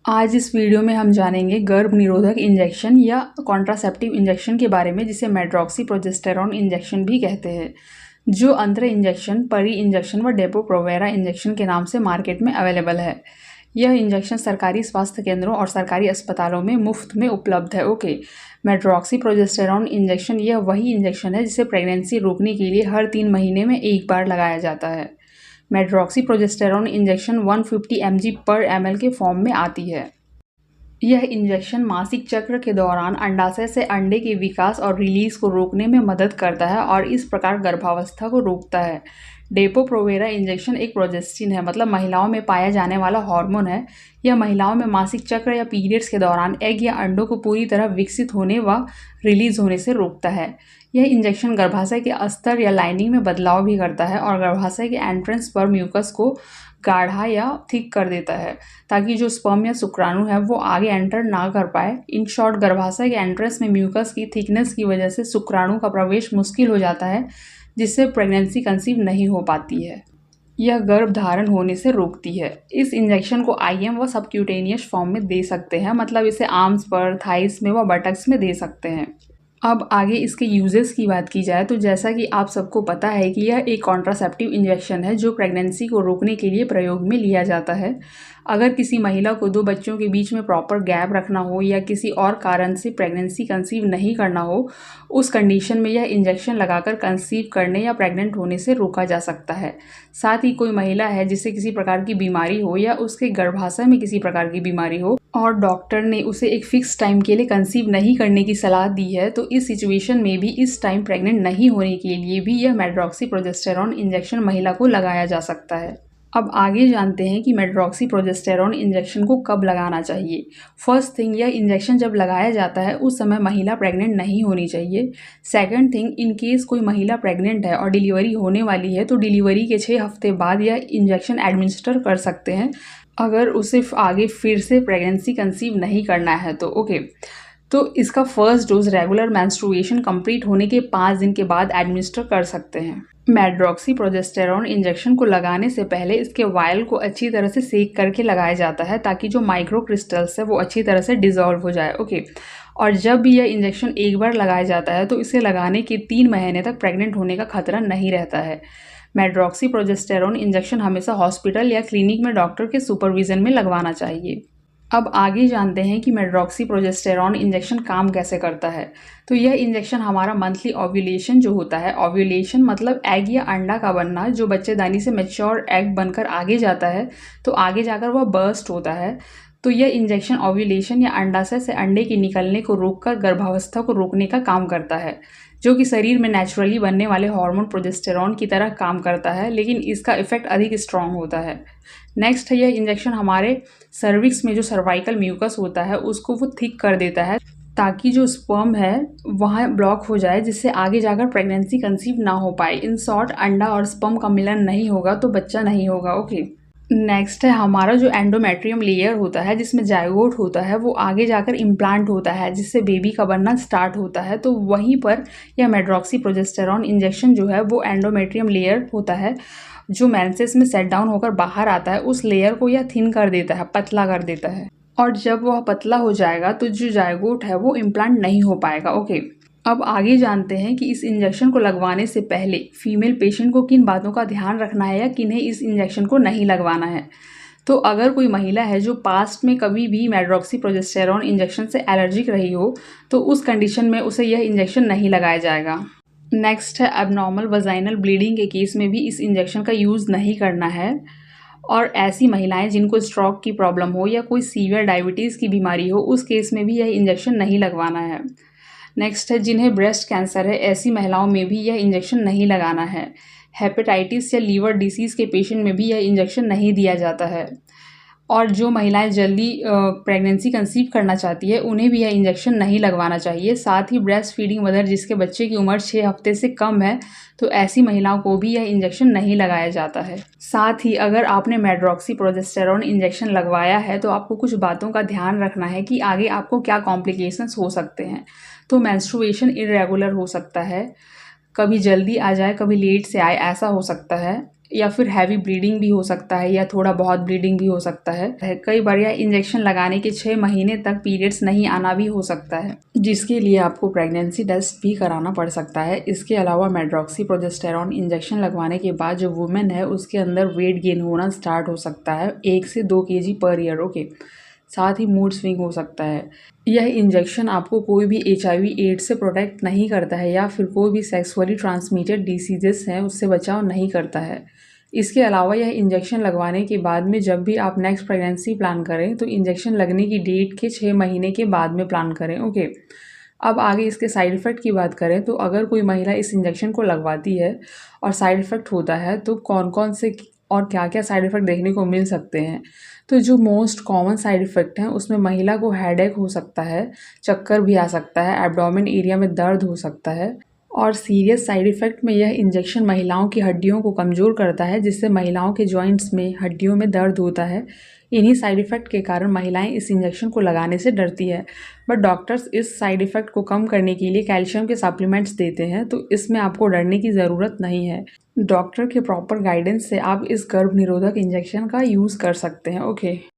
आज इस वीडियो में हम जानेंगे गर्भ निरोधक इंजेक्शन या कॉन्ट्रासेप्टिव इंजेक्शन के बारे में, जिसे मेड्रॉक्सी प्रोजेस्टेरॉन इंजेक्शन भी कहते हैं, जो अंतर इंजेक्शन, परी इंजेक्शन व डेपो-प्रोवेरा इंजेक्शन के नाम से मार्केट में अवेलेबल है। यह इंजेक्शन सरकारी स्वास्थ्य केंद्रों और सरकारी अस्पतालों में मुफ्त में उपलब्ध है। मेड्रॉक्सी प्रोजेस्टेरॉन इंजेक्शन यह वही इंजेक्शन है जिसे प्रेगनेंसी रोकने के लिए हर 3 महीने में एक बार लगाया जाता है। मेड्रॉक्सी प्रोजेस्टेरॉन इंजेक्शन 150 mg/ml के फॉर्म में आती है। यह इंजेक्शन मासिक चक्र के दौरान अंडाशय से अंडे के विकास और रिलीज को रोकने में मदद करता है और इस प्रकार गर्भावस्था को रोकता है। डेपो-प्रोवेरा इंजेक्शन एक प्रोजेस्टिन है, मतलब महिलाओं में पाया जाने वाला हार्मोन है। यह महिलाओं में मासिक चक्र या पीरियड्स के दौरान एग या अंडों को पूरी तरह विकसित होने व रिलीज होने से रोकता है। यह इंजेक्शन गर्भाशय के अस्तर या लाइनिंग में बदलाव भी करता है और गर्भाशय के एंट्रेंस पर म्यूकस को गाढ़ा या थिक कर देता है, ताकि जो स्पर्म या शुक्राणु है वो आगे एंटर ना कर पाए। इन शॉर्ट, गर्भाशय के एंट्रेंस में म्यूकस की थिकनेस की वजह से शुक्राणु का प्रवेश मुश्किल हो जाता है, जिससे प्रेगनेंसी कंसीव नहीं हो पाती है। यह गर्भ धारण होने से रोकती है। इस इंजेक्शन को IM व सबक्यूटेनियस फॉर्म में दे सकते हैं, मतलब इसे आर्म्स पर, थाइस में व बटक्स में दे सकते हैं। अब आगे इसके यूजेस की बात की जाए तो जैसा कि आप सबको पता है कि यह एक कॉन्ट्रासेप्टिव इंजेक्शन है जो प्रेगनेंसी को रोकने के लिए प्रयोग में लिया जाता है। अगर किसी महिला को 2 बच्चों के बीच में प्रॉपर गैप रखना हो या किसी और कारण से प्रेगनेंसी कंसीव नहीं करना हो, उस कंडीशन में यह इंजेक्शन लगाकर कंसीव करने या प्रेग्नेंट होने से रोका जा सकता है। साथ ही कोई महिला है जिसे किसी प्रकार की बीमारी हो या उसके गर्भाशय में किसी प्रकार की बीमारी हो और डॉक्टर ने उसे एक फिक्स टाइम के लिए कंसीव नहीं करने की सलाह दी है, तो इस सिचुएशन में भी इस टाइम प्रेग्नेंट नहीं होने के लिए भी यह मेड्रॉक्सी प्रोजेस्टेरॉन इंजेक्शन महिला को लगाया जा सकता है। अब आगे जानते हैं कि मेड्रॉक्सी प्रोजेस्टेरॉन इंजेक्शन को कब लगाना चाहिए। फर्स्ट थिंग, यह इंजेक्शन जब लगाया जाता है उस समय महिला प्रेग्नेंट नहीं होनी चाहिए। सेकंड थिंग, इन केस कोई महिला प्रेग्नेंट है और डिलीवरी होने वाली है तो डिलीवरी के 6 हफ्ते बाद यह इंजेक्शन एडमिनिस्टर कर सकते हैं, अगर उसे आगे फिर से प्रेगनेंसी कंसीव नहीं करना है तो इसका first dose regular menstruation complete होने के 5 दिन के बाद एडमिनिस्टर कर सकते हैं। मेड्रॉक्सी प्रोजेस्टेरॉन इंजेक्शन को लगाने से पहले इसके वायल को अच्छी तरह से सेक करके लगाया जाता है, ताकि जो माइक्रो क्रिस्टल्स है वो अच्छी तरह से डिसॉल्व हो जाए। और जब भी यह इंजेक्शन एक बार लगाया जाता है तो इसे लगाने के 3 महीने तक प्रेग्नेंट होने का खतरा नहीं रहता है। मेड्रॉक्सी प्रोजेस्टेरॉन इंजेक्शन हमेशा हॉस्पिटल या क्लिनिक में डॉक्टर के सुपरविजन में लगवाना चाहिए। अब आगे जानते हैं कि मेड्रॉक्सी प्रोजेस्टेरॉन इंजेक्शन काम कैसे करता है। तो यह इंजेक्शन हमारा मंथली ओव्यूलेशन जो होता है, ओव्यूलेशन मतलब एग या अंडा का बनना, जो बच्चेदानी से मैच्योर एग बनकर आगे जाता है तो आगे जाकर वह बर्स्ट होता है। तो यह इंजेक्शन ओव्यूलेशन या अंडाशय से अंडे के निकलने को रोककर गर्भावस्था को रोकने का काम करता है, जो कि शरीर में नेचुरली बनने वाले हार्मोन प्रोजेस्टेरॉन की तरह काम करता है, लेकिन इसका इफेक्ट अधिक स्ट्रांग होता है। नेक्स्ट है, यह इंजेक्शन हमारे सर्विक्स में जो सर्वाइकल म्यूकस होता है उसको वो थिक कर देता है, ताकि जो स्पर्म है वहाँ ब्लॉक हो जाए, जिससे आगे जाकर प्रेगनेंसी कंसीव ना हो पाए। इन शॉर्ट, अंडा और स्पर्म का मिलन नहीं होगा तो बच्चा नहीं होगा। नेक्स्ट है, हमारा जो एंडोमेट्रियम लेयर होता है जिसमें जाइगोट होता है वो आगे जाकर इम्प्लांट होता है, जिससे बेबी का बनना स्टार्ट होता है। तो वहीं पर यह मेड्रॉक्सी प्रोजेस्टेरॉन इंजेक्शन जो है वो एंडोमेट्रियम लेयर होता है जो मेंसेस में सेट डाउन होकर बाहर आता है, उस लेयर को यह थिन कर देता है, पतला कर देता है। और जब वह पतला हो जाएगा तो जो जाइगोट है वो इम्प्लांट नहीं हो पाएगा। अब आगे जानते हैं कि इस इंजेक्शन को लगवाने से पहले फीमेल पेशेंट को किन बातों का ध्यान रखना है या किन्हें इस इंजेक्शन को नहीं लगवाना है। तो अगर कोई महिला है जो पास्ट में कभी भी मेड्रॉक्सी प्रोजेस्टेरॉन इंजेक्शन से एलर्जिक रही हो तो उस कंडीशन में उसे यह इंजेक्शन नहीं लगाया जाएगा। नेक्स्ट है, एबनॉर्मल वजाइनल ब्लीडिंग के केस में भी इस इंजेक्शन का यूज़ नहीं करना है। और ऐसी महिलाएं जिनको स्ट्रोक की प्रॉब्लम हो या कोई सीवियर डायबिटीज़ की बीमारी हो, उस केस में भी यह इंजेक्शन नहीं लगवाना है। नेक्स्ट है, जिन्हें ब्रेस्ट कैंसर है ऐसी महिलाओं में भी यह इंजेक्शन नहीं लगाना है। हेपेटाइटिस या लीवर डिसीज़ के पेशेंट में भी यह इंजेक्शन नहीं दिया जाता है। और जो महिलाएं जल्दी प्रेगनेंसी कंसीव करना चाहती है उन्हें भी यह इंजेक्शन नहीं लगवाना चाहिए। साथ ही ब्रेस्ट फीडिंग मदर जिसके बच्चे की उम्र 6 हफ्ते से कम है तो ऐसी महिलाओं को भी यह इंजेक्शन नहीं लगाया जाता है। साथ ही अगर आपने मेड्रॉक्सी प्रोजेस्टेरॉन इंजेक्शन लगवाया है तो आपको कुछ बातों का ध्यान रखना है कि आगे आपको क्या कॉम्प्लिकेशंस हो सकते हैं। तो मेंस्ट्रुएशन इरेगुलर हो सकता है, कभी जल्दी आ जाए कभी लेट से आए, ऐसा हो सकता है। या फिर हैवी ब्लीडिंग भी हो सकता है या थोड़ा बहुत ब्लीडिंग भी हो सकता है। कई बार यह इंजेक्शन लगाने के 6 महीने तक पीरियड्स नहीं आना भी हो सकता है, जिसके लिए आपको प्रेगनेंसी टेस्ट भी कराना पड़ सकता है। इसके अलावा मेड्रॉक्सी प्रोजेस्टेरॉन इंजेक्शन लगवाने के बाद जो वुमेन है उसके अंदर वेट गेन होना स्टार्ट हो सकता है 1 से 2 kg पर ईयर। ओके, साथ ही मूड स्विंग हो सकता है। यह इंजेक्शन आपको कोई भी HIV एड्स से प्रोटेक्ट नहीं करता है या फिर कोई भी सेक्सुअली ट्रांसमिटेड डिसीजेस हैं उससे बचाव नहीं करता है। इसके अलावा यह इंजेक्शन लगवाने के बाद में जब भी आप नेक्स्ट प्रेगनेंसी प्लान करें तो इंजेक्शन लगने की डेट के 6 महीने के बाद में प्लान करें। ओके, अब आगे इसके साइड इफ़ेक्ट की बात करें तो अगर कोई महिला इस इंजेक्शन को लगवाती है और साइड इफ़ेक्ट होता है तो कौन कौन से और क्या क्या साइड इफ़ेक्ट देखने को मिल सकते हैं। तो जो मोस्ट कॉमन साइड इफ़ेक्ट हैं उसमें महिला को हेडेक हो सकता है, चक्कर भी आ सकता है, एब्डोमेन एरिया में दर्द हो सकता है और सीरियस साइड इफ़ेक्ट में यह इंजेक्शन महिलाओं की हड्डियों को कमज़ोर करता है, जिससे महिलाओं के जॉइंट्स में हड्डियों में दर्द होता है। इन्हीं साइड इफ़ेक्ट के कारण महिलाएं इस इंजेक्शन को लगाने से डरती है, बट डॉक्टर्स इस साइड इफ़ेक्ट को कम करने के लिए कैल्शियम के सप्लीमेंट्स देते हैं, तो इसमें आपको डरने की ज़रूरत नहीं है। डॉक्टर के प्रॉपर गाइडेंस से आप इस गर्भ निरोधक इंजेक्शन का यूज़ कर सकते हैं। ओके।